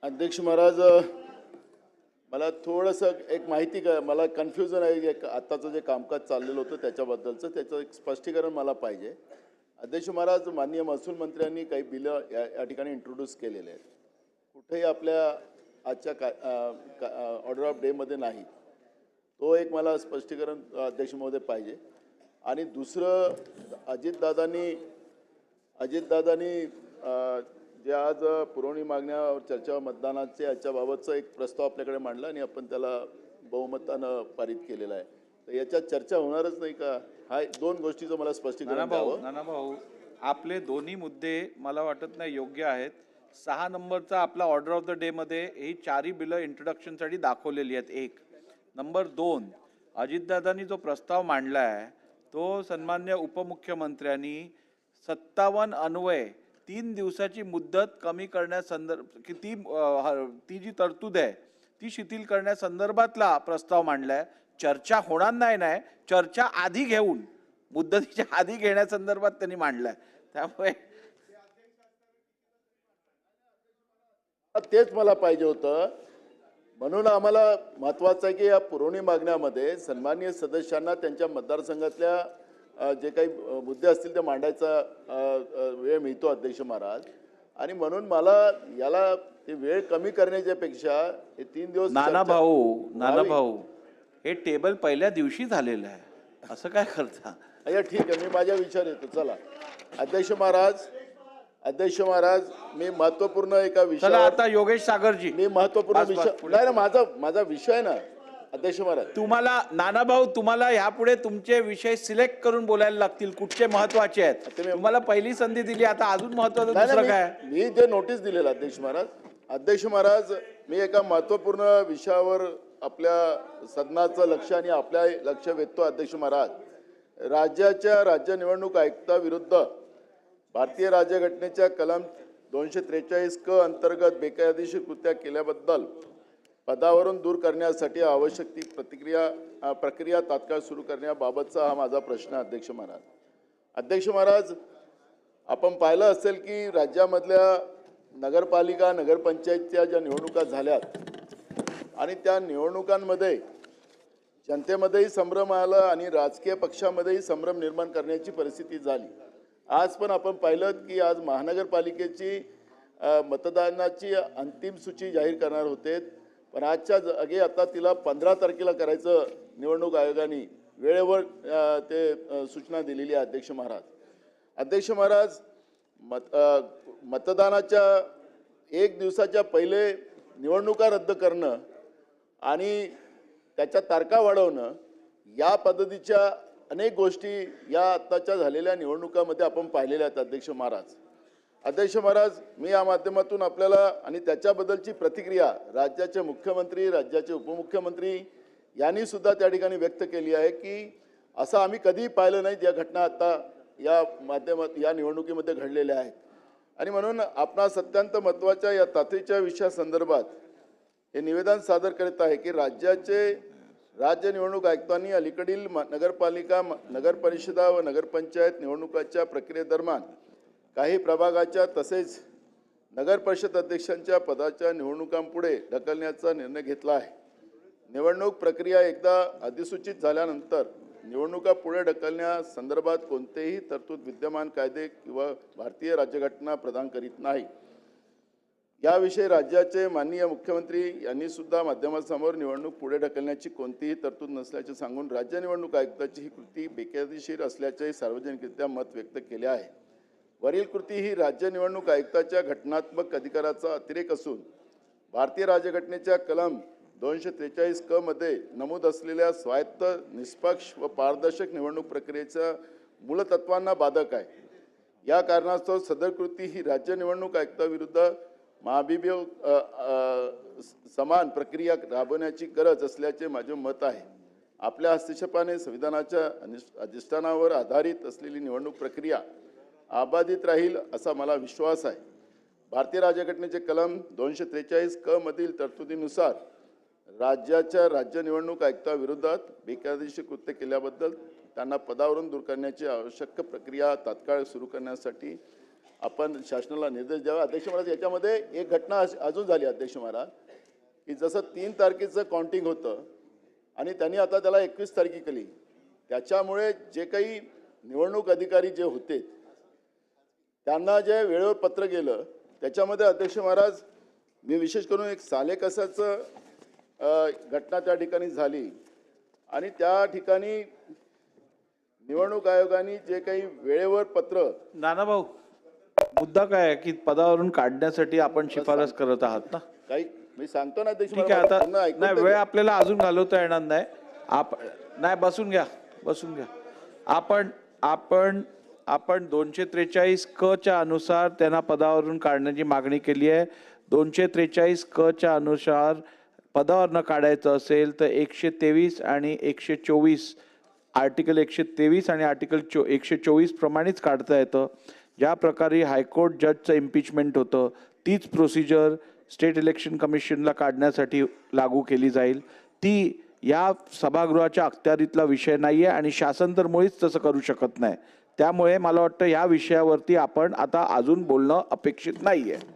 अध्यक्ष महाराज, मला थोडंसं एक माहिती मला कन्फ्युजन आहे की आत्ताचं जे कामकाज चाललेलं होतं त्याच्याबद्दलचं त्याचं एक स्पष्टीकरण मला पाहिजे. अध्यक्ष महाराज, माननीय महसूल मंत्र्यांनी काही बिलं या ठिकाणी इंट्रोड्यूस केलेले आहेत. कुठेही आपल्या आजच्या ऑर्डर ऑफ डेमध्ये नाही. तो एक मला स्पष्टीकरण अध्यक्ष महोदय पाहिजे. आणि दुसरं, अजितदादांनी जे आज पुरवणी मागण्यावर चर्चा मतदानाचे याच्याबाबतचा एक प्रस्ताव आपल्याकडे मांडला आणि आपण त्याला बहुमतानं पारित केलेला आहे. तर याच्यात चर्चा होणारच नाही का? हा दोन गोष्टीचं मला स्पष्टीकरण द्यावं. नाना भाऊ, आपले दोन्ही मुद्दे मला वाटत नाही योग्य आहेत. 6 नंबरचा आपला ऑर्डर ऑफ द डे मध्ये ही चारही बिलं इंट्रोडक्शनसाठी दाखवलेली आहेत. 1 नंबर 2, अजितदादांनी जो प्रस्ताव मांडला आहे तो सन्मान्य उपमुख्यमंत्र्यांनी 57 अन्वय 3 दिवसाची मुदत कमी करण्यासंदर्भ ती जी तरतूद आहे ती शिथिल करण्यासंदर्भातला प्रस्ताव मांडलाय. चर्चा होणार नाही, चर्चा आधी घेऊन मुदतीच्या आधी घेण्यासंदर्भात त्यांनी मांडलाय. त्यामुळे तेच मला पाहिजे होतं. म्हणून आम्हाला महत्त्वाचं आहे की या पुरवणी मागण्यामध्ये सन्माननीय सदस्यांना त्यांच्या मतदारसंघातल्या जे काही मुद्दे असतील ते मांडायचा वेळ मिळतो अध्यक्ष महाराज. आणि म्हणून मला याला ते वेळ कमी करण्याच्या पेक्षा हे 3 दिवस नाना भाऊ हे टेबल पहिल्या दिवशी झालेलं आहे, असं काय करता? अच्छा, ठीक आहे, मी माझ्या विचार येतो. चला अध्यक्ष महाराज, मी महत्वपूर्ण एका विषय. आता योगेश सागरजी, मी महत्वपूर्ण विषय नाही ना, माझा विषय ना अध्यक्ष महाराज. तुम्हाला नाना भाऊ, तुम्हाला यापुढे तुमचे विषय सिलेक्ट करून बोलायला लागतील, कुठचे महत्वाचे आहेत. तुम्हाला पहिली संधी दिली, आता अजून महत्वाचं दुसरं काय? मी जे नोटीस दिलेलं अध्यक्ष महाराज, मी एका महत्वपूर्ण विषयावर आपल्या सदनाचं लक्ष आणि आपल्या लक्ष वेधतो अध्यक्ष महाराज. राज्य निवडणूक आयुक्ताविरुद्ध भारतीय राज्यघटनेच्या कलम 243 क अंतर्गत बेकायदेशीर कृत्या केल्याबद्दल पदावरून दूर करण्यासाठी आवश्यक ती प्रक्रिया तात्काळ सुरू करण्याबाबतचा हा माझा प्रश्न अध्यक्ष महाराज. अध्यक्ष महाराज, आपण पाहिलं असेल की राज्यामधल्या नगरपालिका नगरपंचायतच्या ज्या निवडणुका झाल्यात आणि त्या निवडणुकांमध्ये जनतेमध्येही संभ्रम आला आणि राजकीय पक्षामध्येही संभ्रम निर्माण करण्याची परिस्थिती झाली. आज पण आपण पाहिलं की आज महानगरपालिकेची मतदानाची अंतिम सूची जाहीर करणार होते, पण आजच्या जागी आता तिला 15 तारखेला करायचं निवडणूक आयोगाने वेळेवर ते सूचना दिलेली आहे अध्यक्ष महाराज. मतदानाच्या 1 दिवसाच्या पहिले निवडणुका रद्द करणं आणि त्याच्या तारखा वाढवणं या पद्धतीच्या अनेक गोष्टी या आत्ताच्या झालेल्या निवडणुकामध्ये आपण पाहिलेल्या आहेत अध्यक्ष महाराज. मी या माध्यमातून आपल्याला आणि त्याच्याबद्दलची प्रतिक्रिया राज्याचे मुख्यमंत्री, राज्याचे उपमुख्यमंत्री यांनी सुद्धा त्या ठिकाणी व्यक्त केली आहे की असं आम्ही कधीही पाहिलं नाही ज्या घटना आता या निवडणुकीमध्ये घडलेल्या आहेत. आणि म्हणून आपणास अत्यंत महत्त्वाच्या या तातडीच्या विषयासंदर्भात हे निवेदन सादर करीत आहे की राज्य निवडणूक आयुक्तांनी अलीकडील नगरपालिका, नगरपरिषदा व नगरपंचायत निवडणुकाच्या प्रक्रियेदरम्यान काही प्रभागाच्या तसेच नगरपरिषद अध्यक्षांच्या पदाच्या निवडणुकांपुढे ढकलण्याचा निर्णय घेतला आहे. निवडणूक प्रक्रिया एकदा अधिसूचित झाल्यानंतर निवडणुका पुढे ढकलण्यासंदर्भात कोणतेही तरतूद विद्यमान कायदे किंवा भारतीय राज्यघटना प्रदान करीत नाही. याविषयी राज्याचे माननीय मुख्यमंत्री यांनी सुद्धा माध्यमांसमोर निवडणूक पुढे ढकलण्याची कोणतीही तरतूद नसल्याचे सांगून राज्य निवडणूक आयुक्ताची ही कृती बेकायदेशीर असल्याचे सार्वजनिकरित्या मत व्यक्त केले आहे. वरील कृती ही राज्य निवडणूक आयुक्ताच्या घटनात्मक अधिकाराचा अतिरेक असून भारतीय राज्यघटनेच्या कलम 243 क मध्ये नमूद असलेल्या स्वायत्त, निष्पक्ष व पारदर्शक निवडणूक प्रक्रियेच्या मूलतत्वांना बाधक आहे. या कारणास्तव सदर कृती ही राज्य निवडणूक आयुक्ताविरुद्ध समान प्रक्रिया राबवण्याची गरज असल्याचे माझे मत आहे. आपल्या हस्तक्षेपाने संविधानाच्या अधिष्ठानावर आधारित असलेली निवडणूक प्रक्रिया अबाधित राहील असा मला विश्वास आहे. भारतीय राज्यघटनेचे कलम 243 क मधील तरतुदीनुसार राज्य निवडणूक आयुक्ताविरोधात बेकायदेशीर कृत्य केल्याबद्दल त्यांना पदावरून दूर करण्याची आवश्यक प्रक्रिया तात्काळ सुरू करण्यासाठी आपण शासनाला निर्देश द्यावा. अध्यक्ष महाराज, याच्यामध्ये एक घटना अजून झाली अध्यक्ष महाराज, की जसं 3 तारखेचं काउंटिंग होतं आणि त्यांनी आता त्याला 21 तारखे केली. त्याच्यामुळे जे काही निवडणूक अधिकारी जे होते त्यांना जे वेळेवर पत्र गेलं, त्याच्यामध्ये अध्यक्ष महाराज मी विशेष करून एक सालेकसाचं घटना त्या ठिकाणी झाली आणि त्या ठिकाणी निवडणूक आयोगाने जे काही वेळेवर पत्र. नानाभाऊ, मुद्दा काय आहे की पदावरून काढण्यासाठी आपण शिफारस करत आहात ना? काही मी सांगतो ना अध्यक्ष ठीक आहे, महाराज, आता पूर्ण ऐकून नाही, तर वेळ घ्या. आपल्याला अजून घालवता येणार नाही. नाही, बसून घ्या. आपण 243 क च्या अनुसार त्यांना पदावरून काढण्याची मागणी केली आहे. 243 क च्या अनुसार पदावर न काढायचं असेल तर 123 आणि 124 आर्टिकल 123 आणि आर्टिकल 124 प्रमाणेच काढता येतं. ज्या प्रकारे हायकोर्ट जजचं इम्पिचमेंट होतं तीच प्रोसिजर स्टेट इलेक्शन कमिशनला काढण्यासाठी लागू केली जाईल. ती या सभागृहाच्या अखत्यारीतला विषय नाही आहे आणि शासन तर मुळीच तसं करू शकत नाही. त्यामुळे मला वाटतं या विषयावरती आपण आता अजून बोलणं अपेक्षित नाही आहे.